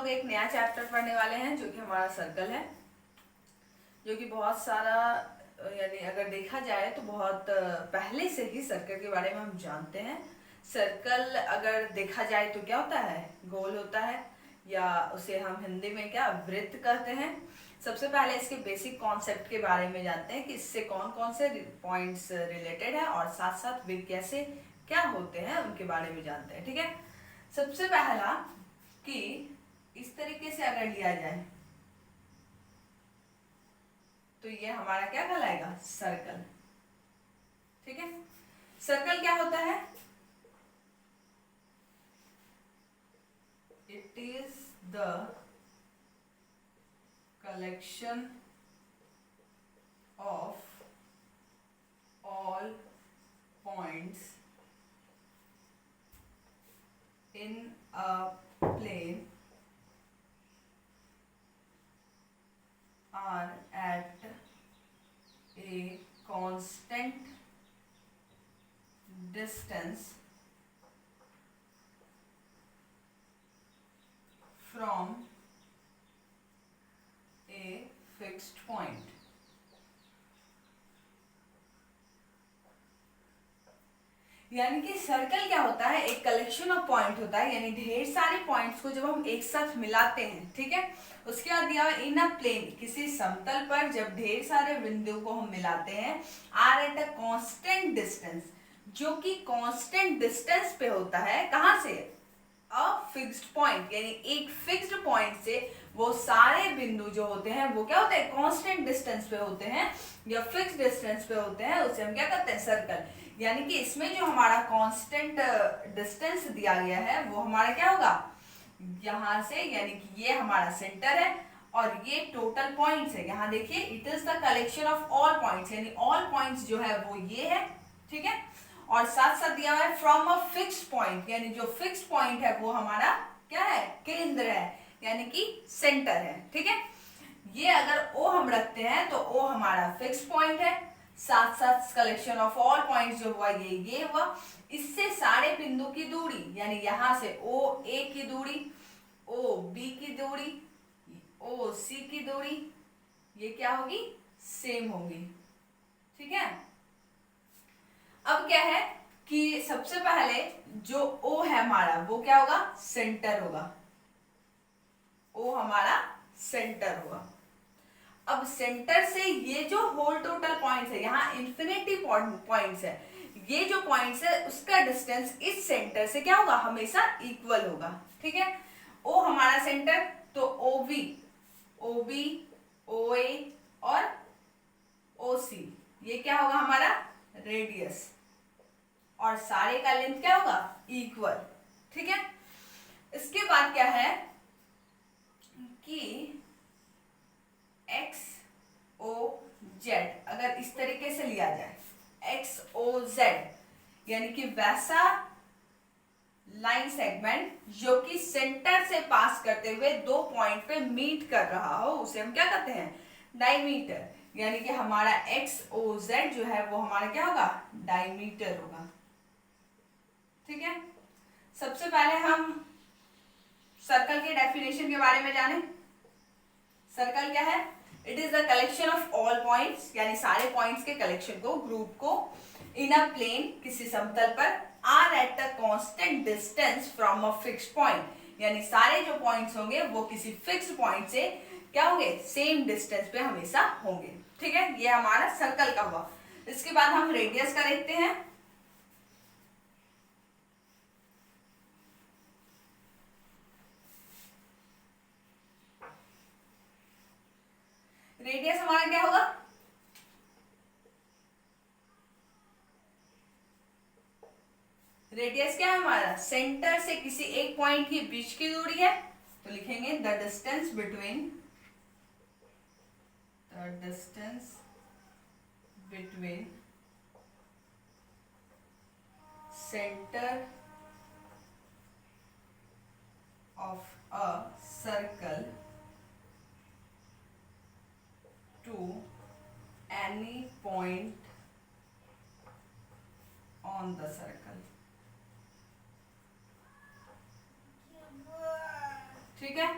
लोग एक नया चैप्टर पढ़ने वाले हैं जो कि हमारा सर्कल है, जो कि बहुत सारा यानी अगर देखा जाए तो बहुत पहले से ही सर्कल के बारे में हम जानते हैं। सर्कल अगर देखा जाए तो क्या होता है, गोल होता है, या उसे हम हिंदी में क्या वृत्त कहते हैं। सबसे पहले इसके बेसिक कॉन्सेप्ट के बारे में जानते हैं कि इससे कौन कौन से पॉइंट्स रिलेटेड है और साथ साथ वे कैसे क्या होते हैं उनके बारे में जानते हैं। ठीक है, सबसे पहला कि इस तरीके से अगर लिया जाए तो ये हमारा क्या कहलाएगा, सर्कल। ठीक है, सर्कल क्या होता है, it is the collection of all points in a plane are at a constant distance from a fixed point. यानी कि सर्कल क्या होता है, एक कलेक्शन ऑफ पॉइंट होता है, यानी ढेर सारे पॉइंट्स को जब हम एक साथ मिलाते हैं, ठीक है, उसके बाद दिया हुआ इन अ प्लेन, किसी समतल पर जब ढेर सारे बिंदु को हम मिलाते हैं, are at a constant distance, जो कि कांस्टेंट डिस्टेंस पे होता है, कहां से, अ फिक्स्ड पॉइंट, यानी एक फिक्स्ड पॉइंट से वो सारे बिंदु जो होते हैं वो क्या होते हैं, कांस्टेंट डिस्टेंस पे होते हैं या फिक्स्ड डिस्टेंस पे होते हैं, उसे हम क्या कहते हैं, सर्कल। यानी कि इसमें जो हमारा कांस्टेंट डिस्टेंस दिया गया है वो हमारा क्या होगा, यहां से, यानी कि ये हमारा सेंटर है और ये टोटल पॉइंट्स है। यहां देखिए, it is the collection of all points, यानी ऑल पॉइंट्स जो है वो ये है। ठीक है, और साथ साथ दिया हुआ है फ्रॉम अ फिक्स्ड पॉइंट, यानी जो फिक्स्ड पॉइंट है वो हमारा क्या है, केंद्र है, यानी कि सेंटर है। ठीक है, ये अगर ओ हम रखते हैं तो ओ हमारा फिक्स्ड पॉइंट है, साथ साथ कलेक्शन ऑफ ऑल पॉइंट्स जो हुआ ये हुआ, इससे सारे बिंदु की दूरी, यानी यहां से ओ ए की दूरी, ओ बी की दूरी, ओ सी की दूरी, ये क्या होगी, सेम होगी। ठीक है, अब क्या है कि सबसे पहले जो ओ है हमारा वो क्या होगा, सेंटर होगा, ओ हमारा सेंटर होगा। अब सेंटर से ये जो होल टोटल पॉइंट्स है, यहाँ इन्फिनिटी पॉइंट्स है, ये जो पॉइंट्स है उसका डिस्टेंस इस सेंटर से क्या होगा, हमेशा इक्वल होगा। ठीक है, ओ हमारा सेंटर, तो ओ बी ओ ए और ओ सी, ये क्या होगा हमारा रेडियस, और सारे का लेंथ क्या होगा, इक्वल। ठीक है, इसके बाद क्या है कि एक्स ओ जेड अगर इस तरीके से लिया जाए, एक्स ओ जेड, यानी कि वैसा लाइन सेगमेंट जो कि सेंटर से पास करते हुए दो पॉइंट पे मीट कर रहा हो, उसे हम क्या कहते हैं, डायमीटर। यानी कि हमारा एक्स ओ जेड जो है वो हमारा क्या होगा, डायमीटर होगा। ठीक है, सबसे पहले हम सर्कल के डेफिनेशन के बारे में जाने। सर्कल क्या है, it is the collection of all points, यानी सारे पॉइंट्स के कलेक्शन को, ग्रुप को, इन अ प्लेन, किसी समतल पर, are at a constant distance from a fixed point, यानी सारे जो पॉइंट्स होंगे वो किसी फिक्स्ड पॉइंट से क्या होंगे, सेम डिस्टेंस पे हमेशा होंगे। ठीक है, ये हमारा सर्कल का हुआ। इसके बाद हम रेडियस का देखते हैं। रेडियस हमारा क्या होगा, रेडियस क्या है हमारा, सेंटर से किसी एक पॉइंट के बीच की दूरी है, तो लिखेंगे the distance between centre of a circle to any point on the circle. ठीक है,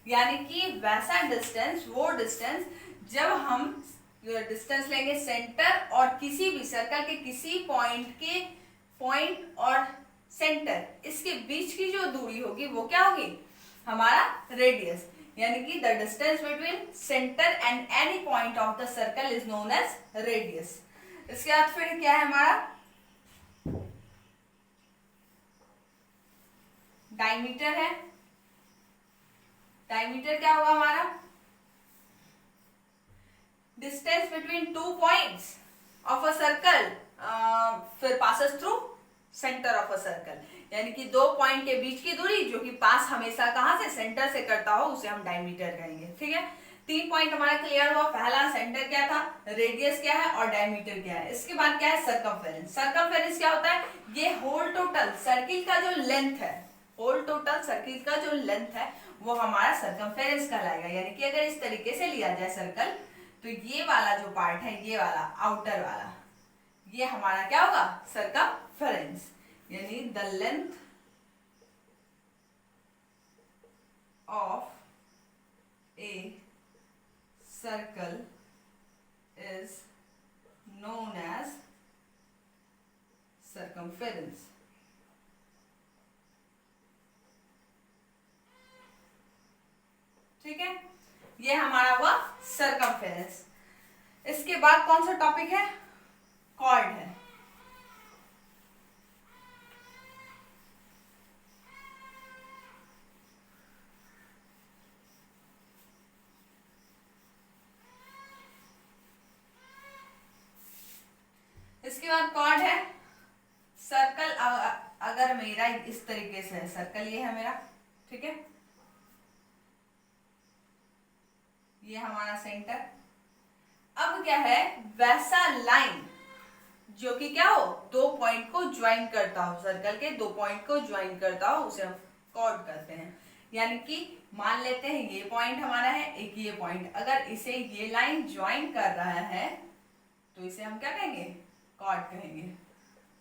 यानी कि वैसा डिस्टेंस, वो डिस्टेंस जब हम डिस्टेंस लेंगे सेंटर और किसी भी सर्कल के किसी पॉइंट और सेंटर, इसके बीच की जो दूरी होगी वो क्या होगी, हमारा रेडियस। यानी कि the distance between centre and any point of the circle is known as radius. इसके बाद फिर क्या है हमारा, डायमीटर है। डायमीटर क्या होगा हमारा, distance between two points of a circle फिर passes through centre of a circle, यानी कि दो पॉइंट के बीच की दूरी जो कि पास हमेशा कहां से, सेंटर से करता हो, उसे हम डायमीटर कहेंगे। ठीक है, 3 पॉइंट हमारा क्लियर हुआ। पहला सेंटर क्या था, रेडियस क्या है और डायमीटर क्या है। इसके बाद क्या है, सर्कमफेरेंस। सर्कमफेरेंस क्या होता है, ये होल टोटल सर्किल का जो लेंथ है, होल टोटल सर्किल का जो लेंथ है वो हमारा सर्कमफेरेंस कहलाएगा। यानी कि अगर इस तरीके से लिया जाए सर्कल, तो ये वाला जो पार्ट है, ये वाला आउटर वाला, ये हमारा क्या होगा, सर्कमफेरेंस। यानी the length of a circle is known as circumference. ठीक है, ये हमारा हुआ सर्कमफेरेंस। इसके बाद कौन सा टॉपिक है, कॉर्ड है। इसके बाद कॉर्ड है। सर्कल अगर मेरा इस तरीके से है, सर्कल ये है मेरा, ठीक है, ये हमारा सेंटर। अब क्या है, वैसा लाइन जो कि क्या हो, दो पॉइंट को ज्वाइन करता हो, सर्कल के दो पॉइंट को ज्वाइन करता हो, उसे हम कॉर्ड कहते हैं। यानी कि मान लेते हैं ये पॉइंट हमारा है, एक ये पॉइंट, अगर इसे ये लाइन ज्वाइन कर रहा है तो इसे हम क्या कहेंगे, कॉर्ड कहेंगे।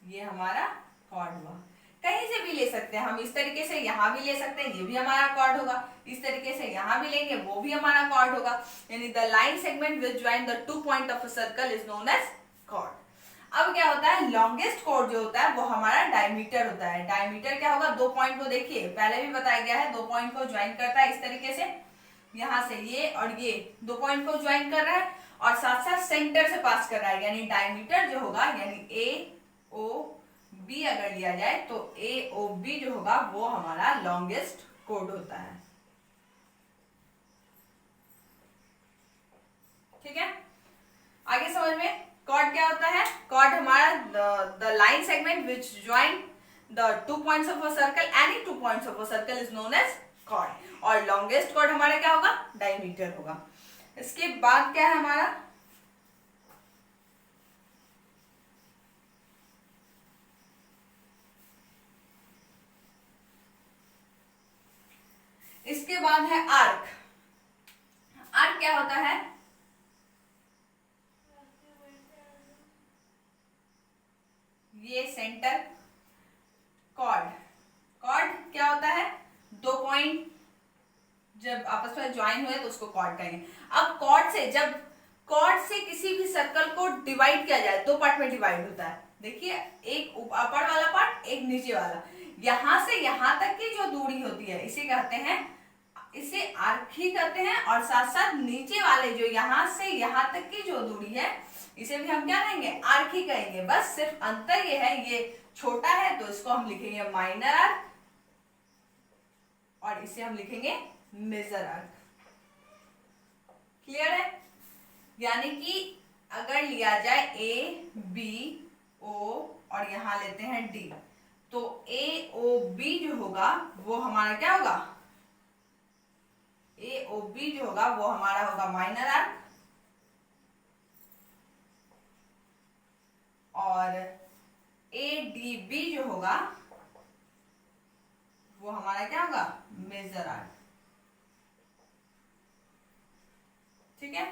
ये हमारा कॉर्ड हुआ। कहीं से भी ले सकते हैं हम, इस तरीके से यहाँ भी ले सकते हैं, ये भी हमारा कॉर्ड होगा। इस तरीके से यहाँ भी लेंगे, वो भी हमारा कॉर्ड होगा। यानी the line segment which join the two point of a circle is known as chord. अब क्या होता है, लॉन्गेस्ट कॉर्ड जो होता है वो हमारा डायमीटर होता है। डायमीटर क्या होगा, दो पॉइंट को देखिए, पहले भी बताया गया है, दो पॉइंट को ज्वाइन करता है इस तरीके से, यहां से ये और ये दो पॉइंट को ज्वाइन कर रहा है और साथ साथ सेंटर से पास कर रहा है। यानी डायमीटर जो होगा, यानी ए ओ बी अगर लिया जाए तो ए ओ बी जो होगा वो हमारा लॉन्गेस्ट कॉर्ड होता है। ठीक है, आगे समझ में, कॉर्ड क्या होता है, कॉर्ड हमारा the line segment which join the two points of a circle, any two points of a circle is known as chord. और लॉन्गेस्ट कॉर्ड हमारा क्या होगा, डायमीटर होगा। इसके बाद क्या है हमारा, इसके बाद है आर्क। आर्क क्या होता है, ये सेंटर, कॉर्ड। कॉर्ड क्या होता है, दो पॉइंट जब आपस में ज्वाइन हुए तो उसको कॉर्ड कहेंगे। अब कॉर्ड से, जब कॉर्ड से किसी भी सर्कल को डिवाइड किया जाए, दो पार्ट में डिवाइड होता है। देखिए, एक ऊपर वाला पार्ट, एक नीचे वाला। यहां से यहां तक की जो दूरी होती है इसे कहते हैं, इसे आर्क ही कहते हैं। और साथ साथ नीचे वाले जो यहां से यहां तक की जो दूरी है, इसे भी हम क्या कहेंगे, आर्क ही कहेंगे। बस सिर्फ अंतर ये है, ये छोटा है तो इसको हम लिखेंगे माइनर आर्क और इसे हम लिखेंगे मेजर आर्क। क्लियर है, यानी कि अगर लिया जाए ए बी ओ और यहां लेते हैं डी, तो ए ओ बी जो होगा वो हमारा क्या होगा, ए ओ बी जो होगा वो हमारा होगा माइनर आर्क, और ए डी बी जो होगा वो हमारा क्या होगा, मेजर आर्क। ठीक है,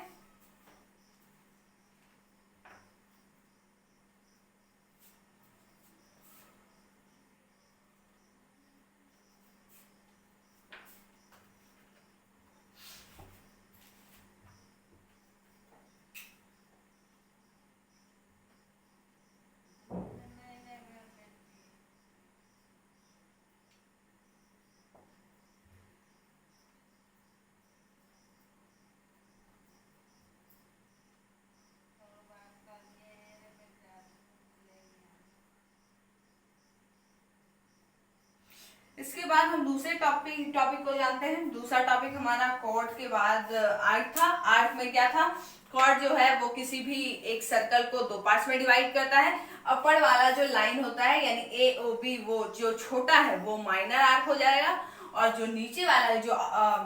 इसके बाद हम दूसरे टॉपिक को जानते हैं। दूसरा टॉपिक हमारा कॉर्ड के बाद आर्क था। आर्क में क्या था, कॉर्ड जो है वो किसी भी एक सर्कल को दो पार्ट्स में डिवाइड करता है। अपर वाला जो लाइन होता है यानी ए ओ बी, वो जो छोटा है वो माइनर आर्क हो जाएगा, और जो नीचे वाला जो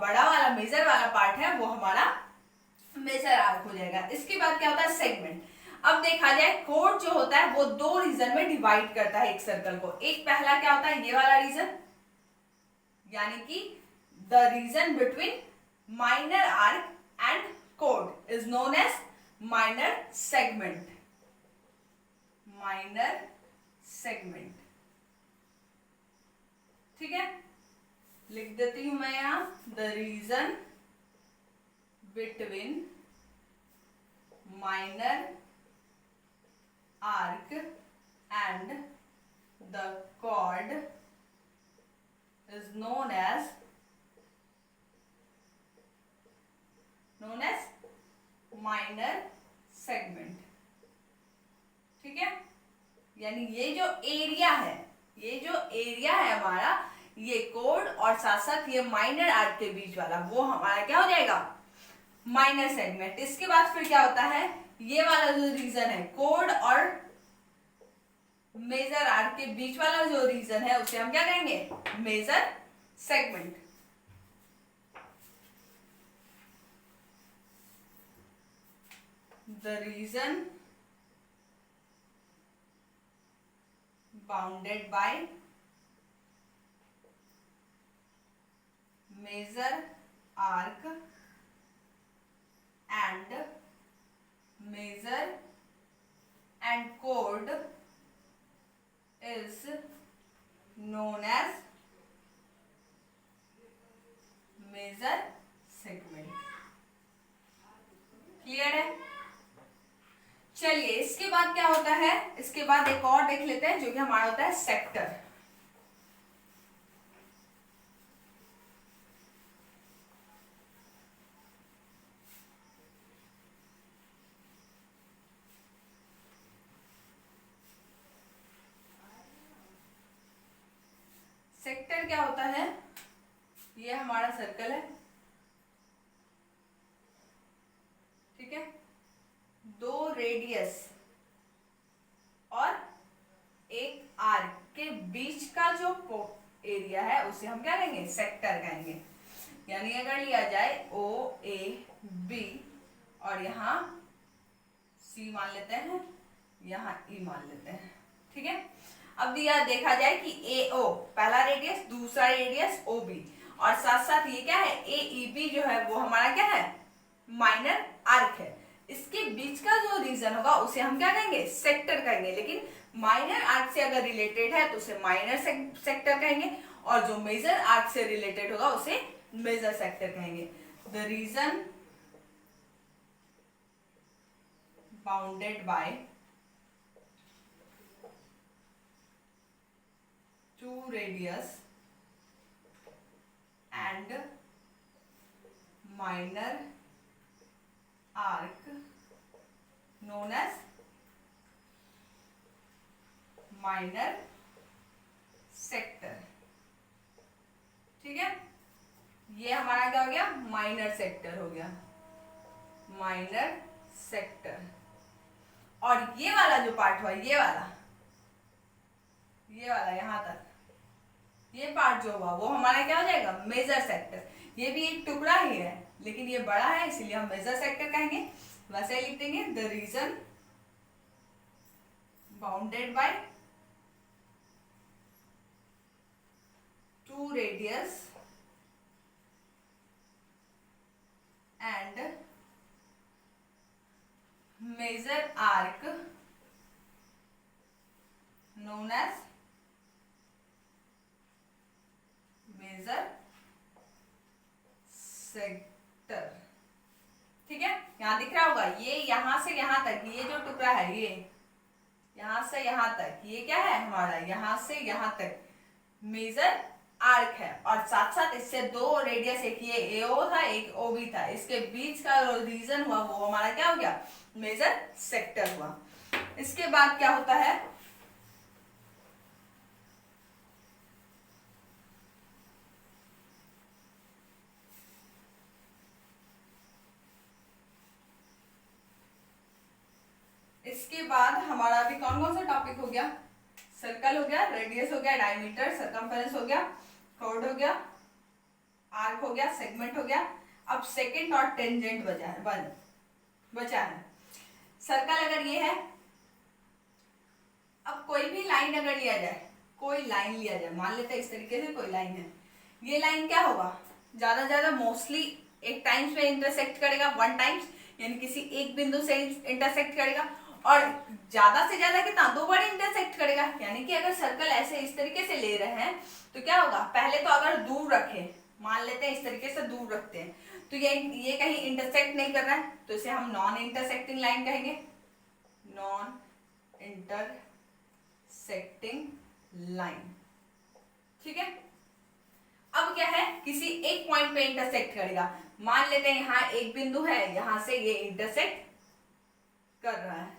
बड़ा वाला मेजर वाला पार्ट है वो हमारा मेजर आर्क हो जाएगा। इसके बाद क्या होता है, सेगमेंट। अब देखा जाए कॉर्ड जो होता है वो दो रीजन में डिवाइड करता है एक सर्कल को। एक पहला क्या होता है, ये वाला रीजन, यानी कि the region between minor arc and chord is known as minor segment. Minor segment, ठीक है, लिख देती हूं मैं यहां, the region between minor arc and the chord is known as minor segment, ठीक है। यानी ये जो एरिया है, ये जो एरिया है हमारा, ये कॉर्ड और साथ साथ ये माइनर आर्क के बीच वाला, वो हमारा क्या हो जाएगा, माइनर सेगमेंट। इसके बाद फिर क्या होता है, ये वाला जो रीजन है कॉर्ड और मेजर आर्क के बीच वाला जो रीजन है उसे हम क्या कहेंगे, major segment. The region bounded by major arc and major and chord is known as major segment। Clear है। चलिए इसके बाद क्या होता है, इसके बाद एक और देख लेते हैं जो कि हमारा होता है सेक्टर। सेक्टर क्या होता है, ये हमारा सर्कल है, ठीक है, दो रेडियस और एक आर्क के बीच का जो एरिया है उसे हम क्या कहेंगे, सेक्टर कहेंगे। यानी अगर लिया जाए ओ ए बी और यहाँ सी मान लेते हैं, यहाँ ई मान लेते हैं, ठीक है। अब दिया देखा जाए कि ए ओ पहला रेडियस, दूसरा रेडियस ओ बी, और साथ साथ ये क्या है, ए ई बी जो है वो हमारा क्या है, माइनर आर्क है। इसके बीच का जो रीजन होगा उसे हम क्या कहेंगे, सेक्टर कहेंगे। लेकिन माइनर आर्क से अगर रिलेटेड है तो उसे माइनर सेक्टर कहेंगे, और जो मेजर आर्क से रिलेटेड होगा उसे मेजर सेक्टर कहेंगे। The region bounded bye two radius and minor arc known as minor sector, ठीक है। ये हमारा क्या हो गया, माइनर सेक्टर हो गया, माइनर सेक्टर। और ये वाला जो पार्ट हुआ, ये वाला यहां तक ये पार्ट जो हुआ वो हमारा क्या हो जाएगा, मेजर सेक्टर। ये भी एक टुकड़ा ही है लेकिन ये बड़ा है इसलिए हम मेजर सेक्टर कहेंगे। वैसे ही लिख देंगे, the region bounded by two radius and major arc known as major sector, ठीक है। यहां दिख रहा होगा, ये यहां से यहां तक, ये जो टुकड़ा है ये यहां से यहां तक, ये क्या है हमारा, यहां से यहां तक मेजर आर्क है। और साथ साथ इससे दो रेडियस, एक ये एओ था एक ओबी था, इसके बीच का रीजन हुआ वो हमारा क्या हो गया, मेजर सेक्टर हुआ। इसके बाद क्या होता है, इसके बाद हमारा अभी कौन कौन सा टॉपिक हो गया? सर्कल हो गया, रेडियस हो गया, डायमीटर, सरकमफेरेंस हो गया, कॉर्ड हो गया, आर्क हो गया, सेगमेंट हो गया। अब सेकंड और टेंजेंट बचा है। सर्कल अगर ये है, अब कोई भी लाइन अगर लिया जाए, कोई लाइन लिया जाए, मान लेते हैं इस तरीके से कोई लाइन है, ये लाइन क्या होगा, ज्यादा ज्यादा मोस्टली एक टाइम्स में इंटरसेक्ट करेगा, वन टाइम्स, यानी किसी एक बिंदु से इंटरसेक्ट करेगा, और ज्यादा से ज्यादा कितना, दो बार इंटरसेक्ट करेगा। यानी कि अगर सर्कल ऐसे इस तरीके से ले रहे हैं तो क्या होगा, पहले तो अगर दूर रखे, मान लेते हैं इस तरीके से दूर रखते हैं, तो ये कहीं इंटरसेक्ट नहीं कर रहा है, तो इसे हम नॉन इंटरसेक्टिंग लाइन कहेंगे, नॉन इंटरसेक्टिंग लाइन। ठीक है, अब क्या है, किसी एक पॉइंट पे इंटरसेक्ट करेगा, मान लेते हैं यहां एक बिंदु है, यहां से ये इंटरसेक्ट कर रहा है।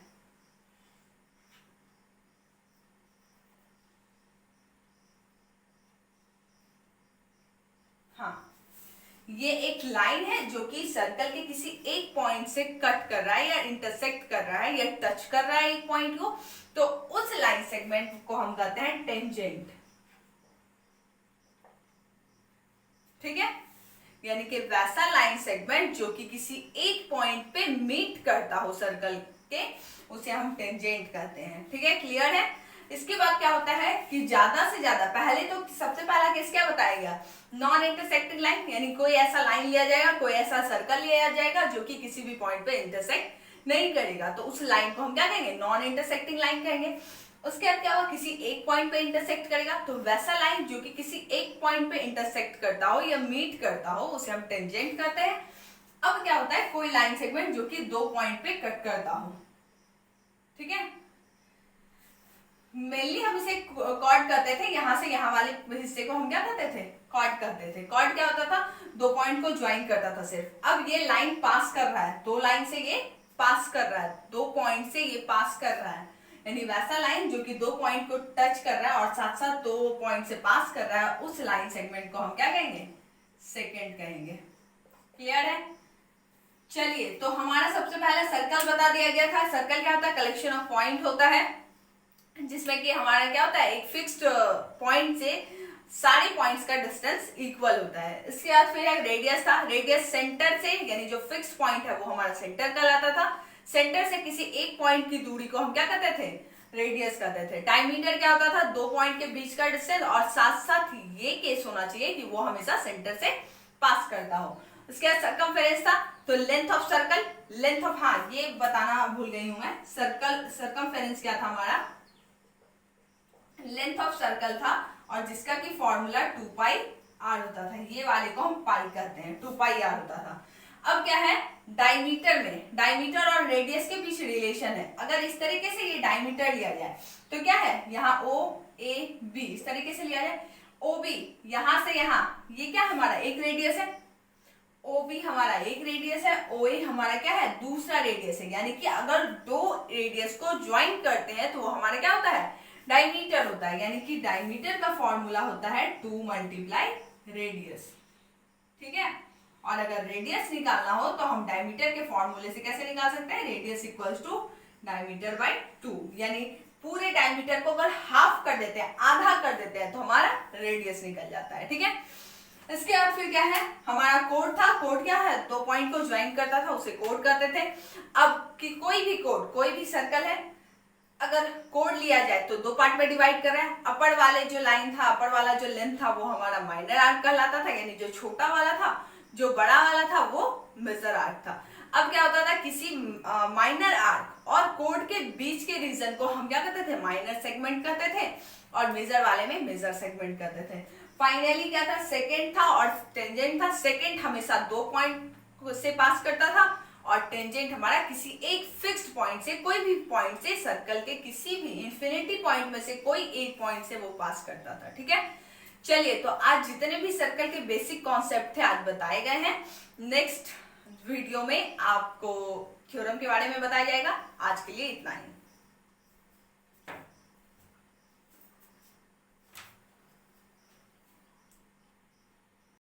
हाँ, ये एक लाइन है जो कि सर्कल के किसी एक पॉइंट से कट कर रहा है या इंटरसेक्ट कर रहा है या टच कर रहा है एक पॉइंट को, तो उस लाइन सेगमेंट को हम कहते हैं टेंजेंट। ठीक है, यानी कि वैसा लाइन सेगमेंट जो कि किसी एक पॉइंट पे मीट करता हो सर्कल के, उसे हम टेंजेंट कहते हैं। ठीक है, क्लियर है। इसके बाद क्या होता है कि ज्यादा से ज्यादा, पहले तो सबसे पहला केस क्या बताएगा, नॉन इंटरसेक्टिंग लाइन, यानी कोई ऐसा लाइन लिया जाएगा, कोई ऐसा सर्कल लिया जाएगा जो कि किसी भी पॉइंट पे इंटरसेक्ट नहीं करेगा, तो उस लाइन को हम क्या कहेंगे, नॉन इंटरसेक्टिंग लाइन कहेंगे। उसके बाद क्या होगा, किसी एक पॉइंट पे इंटरसेक्ट करेगा, तो वैसा लाइन जो कि किसी एक पॉइंट पे इंटरसेक्ट करता हो या मीट करता हो, उसे हम टेंजेंट कहते हैं। अब क्या होता है, कोई लाइन सेगमेंट जो कि दो पॉइंट पे कट करता हो। ठीक है, मेनली हम इसे कॉर्ड कहते थे, यहां से यहां वाले हिस्से को हम क्या कहते थे, कॉर्ड कहते थे। कॉर्ड क्या होता था, दो पॉइंट को ज्वाइन करता था सिर्फ। अब ये लाइन पास कर रहा है, दो लाइन से ये पास कर रहा है, दो पॉइंट से ये पास कर रहा है, यानी वैसा लाइन जो कि दो पॉइंट को टच कर रहा है और साथ साथ दो पॉइंट से पास कर रहा है, उस लाइन सेगमेंट को हम क्या कहेंगे, सेकेंड कहेंगे। क्लियर है। चलिए, तो हमारा सबसे पहले सर्कल बता दिया गया था। सर्कल क्या होता है, कलेक्शन ऑफ पॉइंट होता है, जिसमें कि हमारा क्या होता है, एक फिक्स्ड पॉइंट से सारे पॉइंट्स का डिस्टेंस इक्वल होता है। इसके बाद फिर एक रेडियस था, रेडियस सेंटर से, यानी जो फिक्स्ड पॉइंट है वो हमारा सेंटर कहलाता था। सेंटर से किसी एक पॉइंट की दूरी को हम क्या कहते थे, रेडियस कहते थे। डायमीटर क्या होता था, दो पॉइंट के बीच का डिस्टेंस, और साथ साथ ये केस होना चाहिए कि वो हमेशा सेंटर से पास करता हो। उसके बाद सर्कमफेरेंस था, तो length of circle, length of, हाँ ये बताना भूल गई हूं मैं, सर्कल सर्कमफेरेंस क्या था हमारा, लेंथ ऑफ सर्कल था, और जिसका की फॉर्मूला 2 पाई आर होता था। ये वाले को हम पाई कहते हैं, 2 पाई आर होता था। अब क्या है, डायमीटर में, डायमीटर और रेडियस के बीच रिलेशन है। अगर इस तरीके से ये डायमीटर लिया जाए तो क्या है, यहाँ ओ ए बी इस तरीके से लिया जाए, ओ बी यहां से यहां, ये क्या हमारा एक रेडियस है, ओ बी हमारा एक रेडियस है, ओ ए हमारा क्या है, दूसरा रेडियस है। यानी कि अगर दो रेडियस को ज्वाइन करते हैं तो वो हमारा क्या होता है, डायमीटर होता है। यानी कि डायमीटर का फॉर्मूला होता है 2 मल्टीप्लाई रेडियस। ठीक है, और अगर रेडियस निकालना हो तो हम डायमीटर के फॉर्मूले से कैसे निकाल सकते हैं, radius equals to diameter by 2, यानी पूरे डायमीटर को अगर हाफ कर देते हैं, आधा कर देते हैं, तो हमारा रेडियस निकल जाता है। ठीक है, इसके बाद फिर क्या है, हमारा कोड था। कोड क्या है, दो पॉइंट को ज्वाइन करता था, उसे कोड कहते थे। अब कि कोई भी कोड, कोई भी सर्कल है, अगर कोड लिया जाए तो दो पार्ट में डिवाइड कर रहा है। अपर वाले जो लाइन था, अपर वाला जो लेंथ था, वो हमारा माइनर आर्क कहलाता था, यानी जो छोटा वाला था, जो बड़ा वाला था वो मेजर आर्क था। अब क्या होता था, किसी माइनर आर्क और कोड के बीच के रीजन को हम क्या कहते थे, माइनर सेगमेंट कहते थे, और मेजर वाले में मेजर सेगमेंट कहते थे। फाइनली क्या था, सेकेंड था और टेंजेंट था। सेकेंड हमेशा दो पॉइंट से पास करता था, और टेंजेंट हमारा किसी एक फिक्स्ड पॉइंट से, कोई भी पॉइंट से, सर्कल के किसी भी इंफिनिटी पॉइंट में से कोई एक पॉइंट से वो पास करता था। ठीक है, चलिए, तो आज जितने भी सर्कल के बेसिक कॉन्सेप्ट थे आज बताए गए हैं। नेक्स्ट वीडियो में आपको थ्योरम के बारे में बताया जाएगा। आज के लिए इतना ही।